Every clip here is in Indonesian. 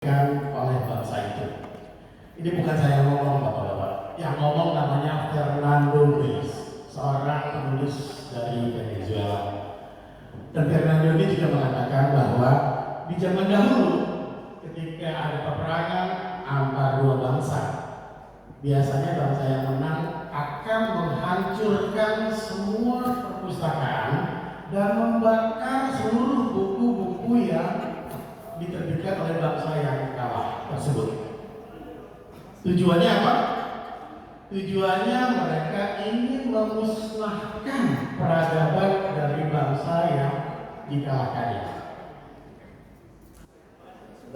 oleh bangsa itu. Ini bukan saya ngomong, Bapak-bapak. Yang ngomong namanya Fernando Ruiz, seorang penulis dari Venezuela. Dan Fernando ini juga mengatakan bahwa di zaman dahulu, ketika ada peperangan antar dua bangsa, biasanya bangsa yang menang akan menghancurkan semua perpustakaan dan membakar seluruh buku-buku yang diterbitkan oleh bangsa yang kalah tersebut. Tujuannya apa? Tujuannya mereka ingin memusnahkan peradaban dari bangsa yang dikalahkannya.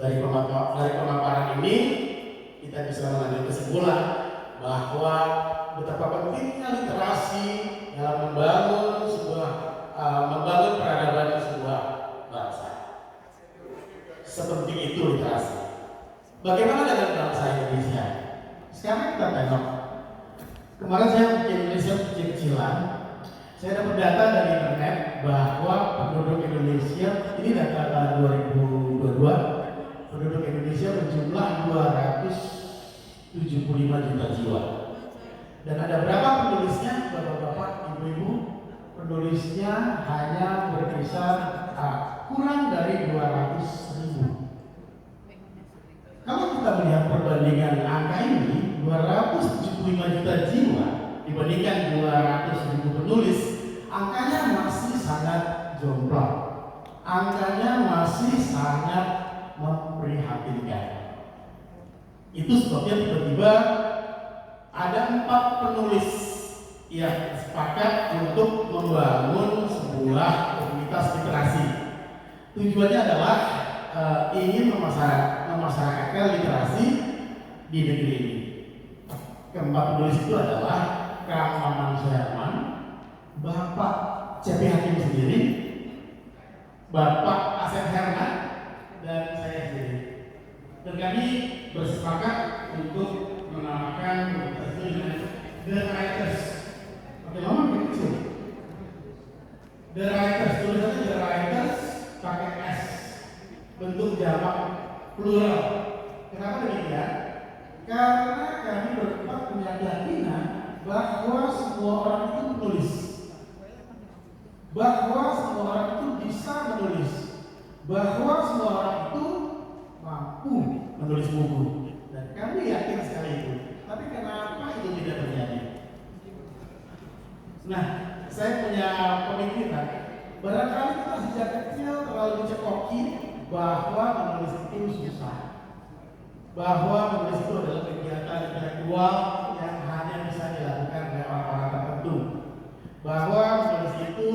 Dari pemaparan ini kita bisa mengambil kesimpulan bahwa betapa pentingnya literasi dalam membangun peradaban sebuah bangsa. Seperti itu literasi. Bagaimana dengan bangsa Indonesia? Sekarang kita tengok. Kemarin saya bikin riset kecil-kecilan. Saya dapat data dari internet bahwa penduduk Indonesia, ini data 2022, penduduk Indonesia berjumlah 275 juta jiwa. Dan ada berapa penulisnya, bapak-bapak, ibu-ibu? Penulisnya hanya berkisar kurang dari 200.000. Kalau kita melihat perbandingan angka ini, 275 juta jiwa dibandingkan 200.000 penulis, angkanya masih sangat jomplang. Angkanya masih sangat memprihatinkan. Itu sebabnya tiba-tiba ada 4 penulis yang sepakat untuk membangun sebuah komunitas literasi. Tujuannya adalah ingin memasyarakatkan literasi di negeri ini. Keempat penulis itu adalah Kang Maman Soeharman, Bapak C.P. Hakim sendiri, Bapak Asep Herman, dan saya sendiri. Dan kami bersepakat untuk menamakan komunitas itu dengan The Writers. Oke, lama kecil. The Writers, tulisannya The Writers pakai S, bentuk jamak plural. Kenapa demikian? Karena kami berempat punya keyakinan bahwa semua orang itu menulis, bahwa semua orang itu bisa menulis, bahwa semua orang itu mampu menulis buku. Dan kami yakin sekali itu. Tapi kenapa itu tidak terjadi? Nah, saya punya pemikiran. Barangkali kita sejak kecil terlalu dicekoki bahwa menulis itu susah, bahwa menulis itu adalah kegiatan intelektual yang hanya bisa dilakukan oleh orang-orang tertentu, bahwa menulis itu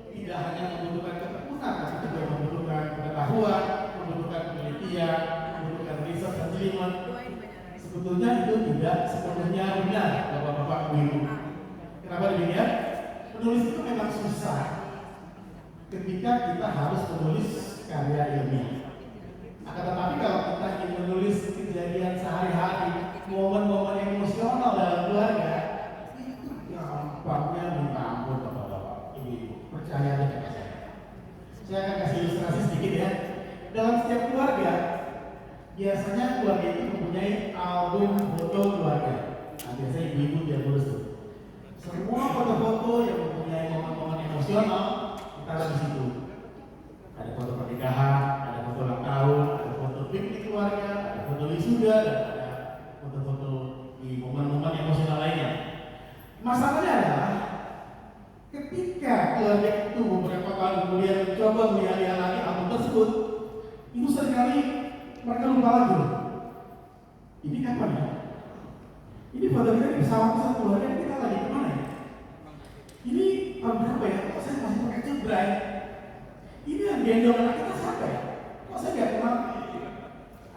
tidak hanya membutuhkan ketekunan, tapi juga membutuhkan pengetahuan, membutuhkan penelitian, membutuhkan riset dan jelimet. Sebetulnya itu tidak sepenuhnya benar, bapak-bapak ibu. Kenapa demikian? Menulis itu memang susah ketika kita harus menulis karya ilmiah. Akan tetapi kalau kita ingin menulis kejadian sehari-hari, momen-momen emosional dalam keluarga, itu gampangnya minta ampun, bapak-bapak ibu. Percaya dengan saya. Saya akan kasih ilustrasi sedikit ya. Dalam setiap keluarga, biasanya keluarga itu mempunyai album foto keluarga. Nah, biasanya ibu-ibu yang ngurus tuh. Semua foto-foto yang mempunyai momen-momen emosional kita ada di situ. Ada foto pernikahan, ada foto ulang tahun, ada foto piknik keluarga, ada foto wisuda, dan ada foto-foto di momen-momen emosional lainnya. Masalahnya adalah ketika keluarga itu beberapa tahun kemudian mencoba melihat lagi album tersebut, itu seringkali mereka lupa lagi. Ini kapan ya? Ini foto kita di pesawat keluarga, kita lagi kemana ya? Ini tahun berapa ya? Kok saya masih pakai cebrai? Ini yang gendong anak kita siapa ya? Kok saya nggak kenal?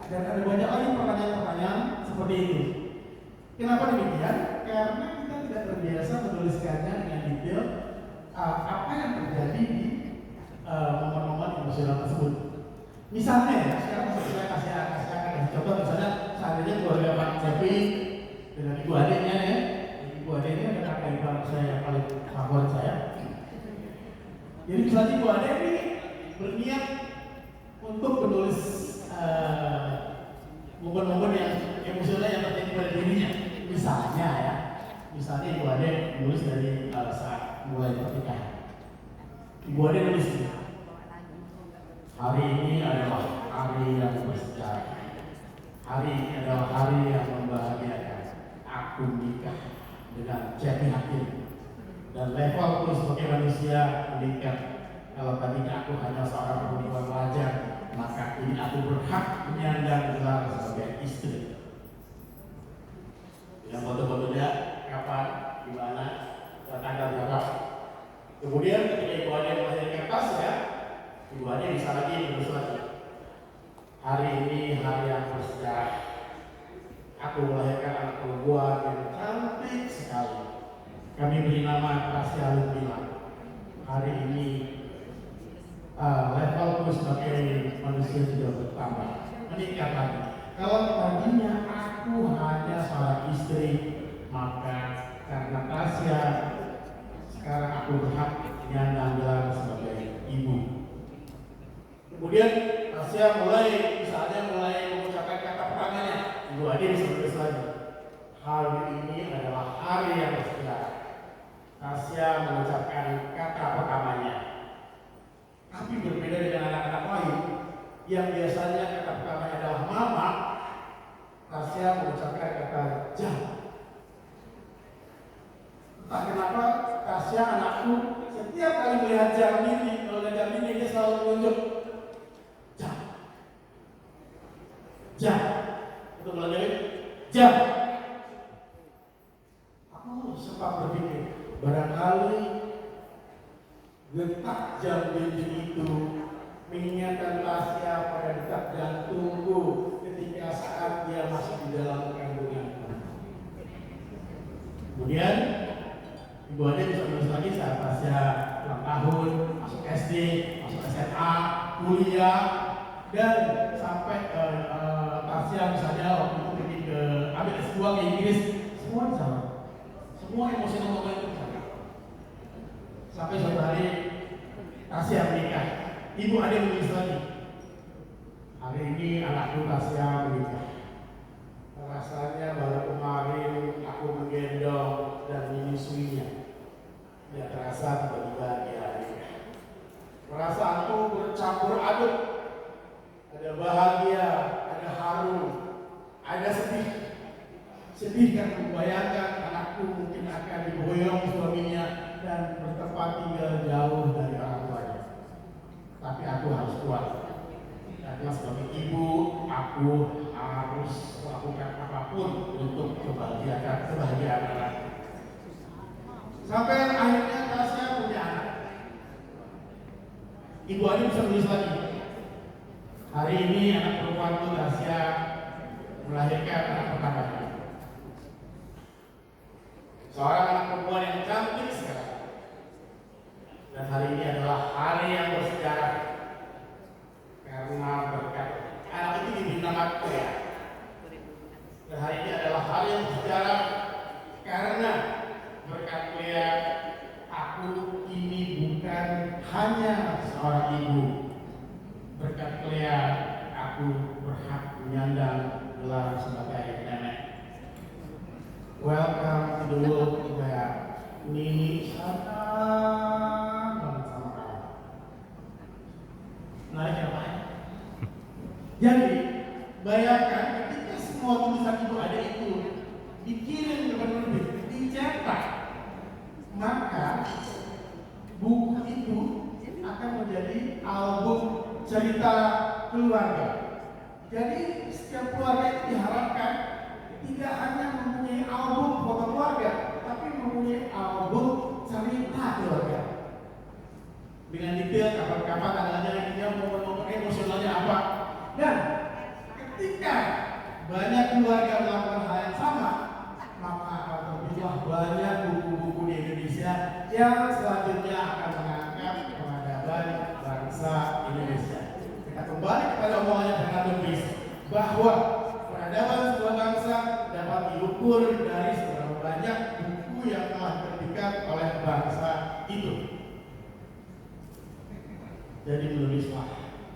Ada banyak lagi pertanyaan-pertanyaan seperti itu. Kenapa demikian? Karena kita tidak terbiasa menuliskannya dengan detail apa yang terjadi di momen-momen emosional tersebut. Misalnya ya, sekarang saya kasih contoh, misalnya seandainya keluarga Pak Cepi dengan ibu adiknya ya, ibu adiknya adalah kakak ipar saya yang paling favorit saya. Jadi misalnya ibu adik ini berniat untuk menulis Ibu Ade nulis, hari ini adalah hari yang bersejarah. Hari ini adalah hari yang membahagiakan. Aku nikah dengan jati hati dan levelku sebagai manusia meningkat. Kalau tadinya aku hanya seorang perempuan wajar, maka ini aku berhak menyandang gelar sebagai istri. Yang foto-fotonya kapan, di mana, dan tanggal berapa. Kemudian ketika Ibu Ade melahirkan Tasya, Ibu Ade bisa lagi menulis lagi. Hari ini hari yang bersejarah. Aku melahirkan anak perempuan yang cantik sekali. Kami beri nama Tasya Lumila. Hari ini levelku sebagai manusia sudah bertambah, meningkat lagi. Kalau tadinya aku hanya seorang istri, maka karena Tasya sekarang aku berhak menyandang gelar sebagai ibu. Kemudian Tasya mulai mengucapkan kata pertamanya. Ibu Ade bisa menulis lagi. Hari ini adalah hari yang bersejarah. Tasya mengucapkan kata pertamanya. Tapi berbeda dengan anak-anak lain yang biasanya kata pertamanya adalah mama, Tasya mengucapkan kata jam. Entah kenapa Tasya anakku setiap kali melihat jam ini, kalau lihat jam ini dia selalu menunjuk jam. Jam. Itu mulai jam. Aku sempat berpikir, barangkali detak jam dinding itu mengingatkan Tasya pada detak jantungku ketika saat dia masih di dalam kandungan. Kemudian Ibu Ade bisa menulis lagi saat Tasya ulang tahun, masuk SD, masuk SMA, kuliah, dan sampai Tasya misalnya waktu itu pergi ke ambil S2 ke Inggris, semua sama. Semua emosional momen itu sama. Sampai suatu hari Tasya menikah. Ibu Ade menulis lagi. Hari ini anakku Tasya menikah. Rasanya baru kemarin aku menggendong dan menyusuinya. Tidak terasa tiba-tiba dia menikah. Perasaanku bercampur aduk. Ada bahagia, ada haru, ada sedih. Sedih kan membayangkan anakku mungkin akan diboyong suaminya dan bertempat tinggal jauh dari orang tuanya. Tapi aku harus kuat. Karena sebagai ibu, aku harus melakukan apapun untuk kebahagiaan anak. Sampai akhirnya Tasya punya anak. Ibu Ade bisa menulis lagi. Hari ini anak perempuanku Tasya melahirkan anak pertamanya. Seorang anak perempuan yang cantik sekali. Dan hari ini adalah hari yang bersejarah karena berkat anak itu diberi nama Clea. Dan hari ini adalah hari yang bersejarah karena berkat Clea aku ini bukan hanya seorang ibu. Berkat Clea aku berhak menyandang gelar sebagai nenek. Welcome to the world where Nini sangat banget sama kamu. Menarik apa? Jadi, bayangkan ketika semua tulisan Ibu Ade itu dikirim ke penerbit, dicetak, maka buku itu akan menjadi album cerita keluarga. Jadi, setiap keluarga itu diharapkan tidak hanya mempunyai album foto keluarga, tapi mempunyai album cerita keluarga dengan detail kapan-kapan tanggalnya, dia momen-momen emosionalnya apa. Dan ketika banyak keluarga melakukan hal yang sama, maka akan terbitlah banyak buku-buku di Indonesia yang selanjutnya akan mengangkat peradaban bangsa Indonesia. Kita kembali kepada omongannya Fernando Bis bahwa peradaban sebuah bangsa dapat diukur dari seberapa banyak buku yang telah diterbitkan oleh bangsa itu. Jadi menulislah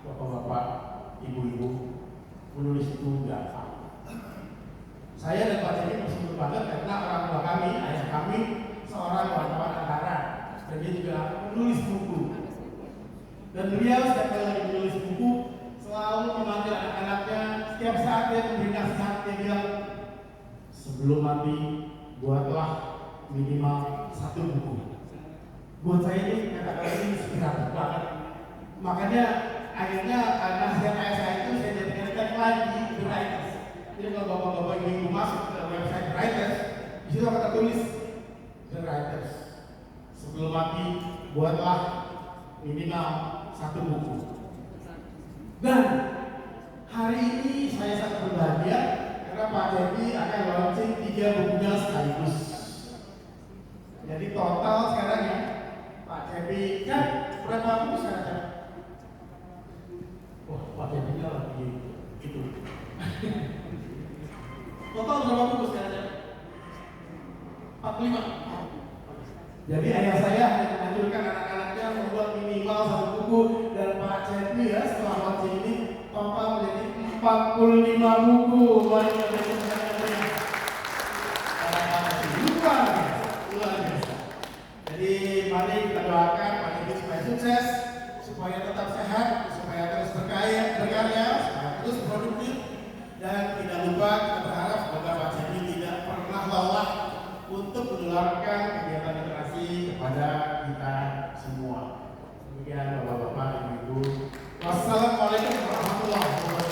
bapak-bapak, ibu-ibu, menulis itu gampang. Saya dan Pak Cedi bersyukur banget karena orang tua kami, ayah kami, seorang wartawan antara, dan dia juga menulis buku. Dan beliau setiap kali lagi menulis buku selalu memanggil anak-anaknya. Setiap saat dia memberi nasihat, dia bilang, sebelum mati buatlah minimal 1 buku. Buat saya ini kata-kata ini inspiratif banget. Makanya akhirnya nasihat ayah saya itu saya jadikan lagi The Writers. Jadi kalau bapak-bapak ibu masuk ke website Writers, di situ akan tertulis The Writers. Sebelum mati buatlah minimal 1 buku. Dan hari ini saya sangat berbahagia karena Pak Cepi akan launching 3 bukunya sekaligus. Jadi total sekarang ya Pak Cepi kan berapa buku sekarang? Wah, Pak Cepi lagi gitu. Total berapa buku sekarang? 45. Jadi ayah saya menganjurkan anak-anaknya membuat minimal 1 buku, dan Pak Cepi ya setelah launching ini total menjadi 45 buku. Luar biasa. Jadi mari kita doakan Pak Cepi supaya sukses, supaya tetap sehat, supaya terus berkarya, supaya terus produktif, dan tidak lupa kita berharap semoga Pak Cepi tidak pernah lelah untuk menularkan kegiatan literasi kepada kita semua. Demikian Bapak-bapak, Ibu-ibu. Wassalamualaikum warahmatullahi wabarakatuh.